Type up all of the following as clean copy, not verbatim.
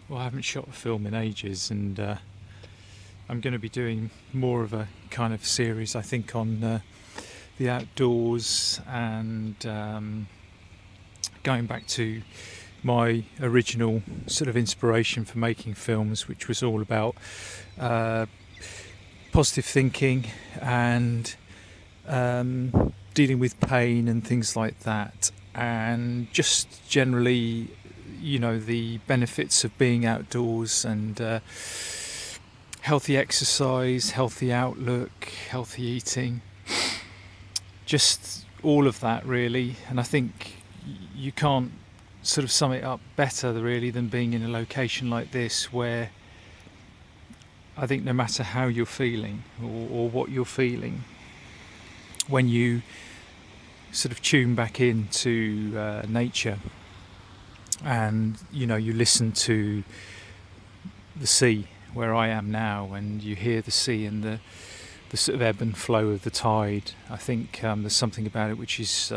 Well, I haven't shot a film in ages, and I'm going to be doing more of a kind of series, I think, on the outdoors and going back to my original sort of inspiration for making films, which was all about positive thinking and dealing with pain and things like that, and just generally, the benefits of being outdoors and healthy exercise, healthy outlook, healthy eating, just all of that really. And I think you can't sort of sum it up better really than being in a location like this, where I think no matter how you're feeling or what you're feeling, when you sort of tune back into nature and you listen to the sea where I am now, and you hear the sea and the sort of ebb and flow of the tide, I think there's something about it which is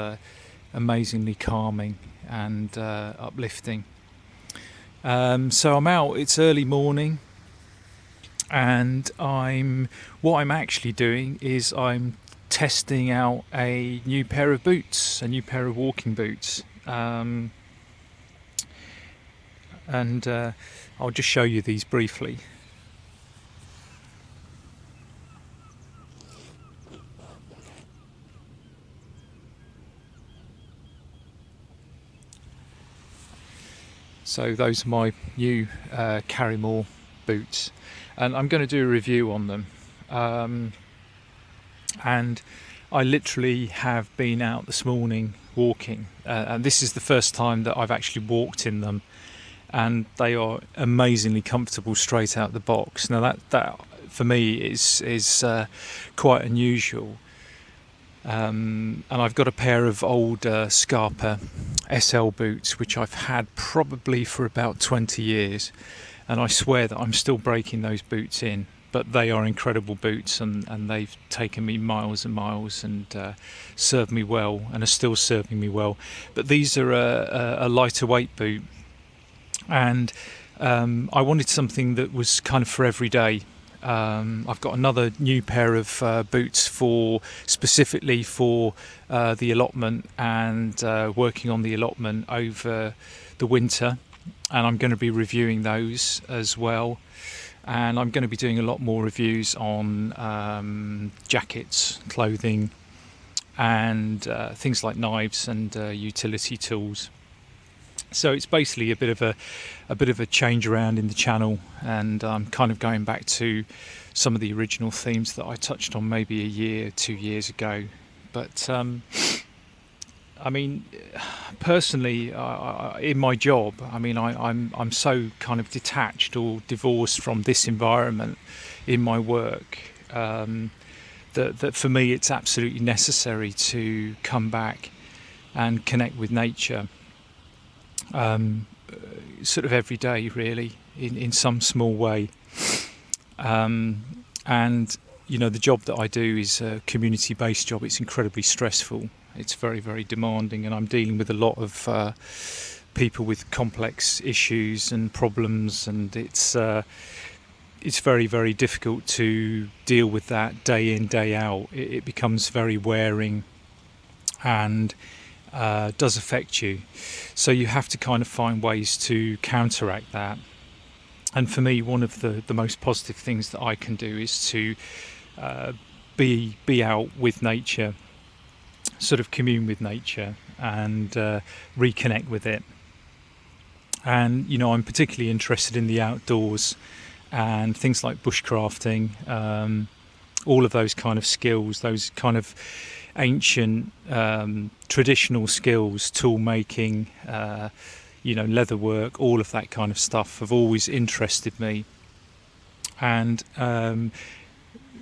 amazingly calming and uplifting. So I'm out, it's early morning, and what I'm actually doing is I'm testing out a new pair of boots, a new pair of walking boots, and I'll just show you these briefly. So those are my new Carrymore boots, and I'm going to do a review on them. And I literally have been out this morning walking, and this is the first time that I've actually walked in them, and they are amazingly comfortable straight out the box. Now that for me is quite unusual. And I've got a pair of old Scarpa SL boots which I've had probably for about 20 years, and I swear that I'm still breaking those boots in, but they are incredible boots, and they've taken me miles and miles and served me well and are still serving me well. But these are a lighter weight boot, and I wanted something that was kind of for every day. I've got another new pair of boots specifically for the allotment and working on the allotment over the winter, and I'm going to be reviewing those as well. And I'm going to be doing a lot more reviews on jackets, clothing, and things like knives and utility tools. So it's basically a bit of a change around in the channel, and I'm kind of going back to some of the original themes that I touched on maybe a year, 2 years ago. But I mean, personally, in my job, I mean, I'm so kind of detached or divorced from this environment in my work, that for me it's absolutely necessary to come back and connect with nature. Sort of every day really, in some small way, and the job that I do is a community-based job. It's incredibly stressful, it's very, very demanding, and I'm dealing with a lot of people with complex issues and problems, and it's very, very difficult to deal with that day in, day out. It becomes very wearing and does affect you, so you have to kind of find ways to counteract that. And for me, one of the most positive things that I can do is to be out with nature, sort of commune with nature and reconnect with it. And I'm particularly interested in the outdoors and things like bushcrafting, all of those kind of skills, those kind of ancient traditional skills, tool making, leather work, all of that kind of stuff have always interested me. And I'm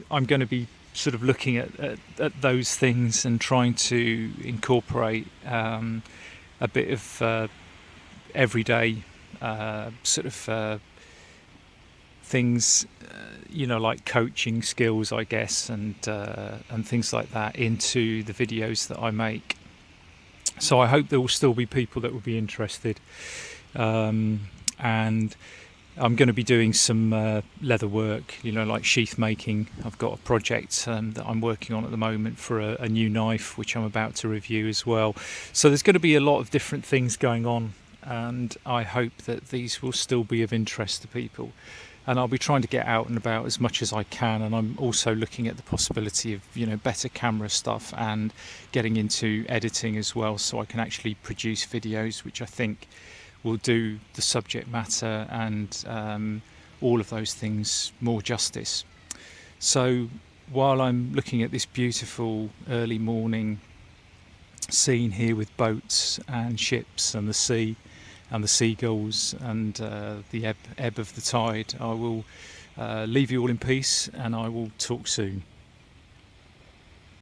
going to be sort of looking at those things and trying to incorporate a bit of everyday sort of things, like coaching skills, I guess, and things like that into the videos that I make. So I hope there will still be people that will be interested, and I'm going to be doing some leather work, like sheath making. I've got a project that I'm working on at the moment for a new knife, which I'm about to review as well. So there's going to be a lot of different things going on, and I hope that these will still be of interest to people. And I'll be trying to get out and about as much as I can, and I'm also looking at the possibility of better camera stuff and getting into editing as well, so I can actually produce videos which I think will do the subject matter and all of those things more justice. So while I'm looking at this beautiful early morning scene here with boats and ships and the sea and the seagulls and the ebb of the tide, I will leave you all in peace, and I will talk soon.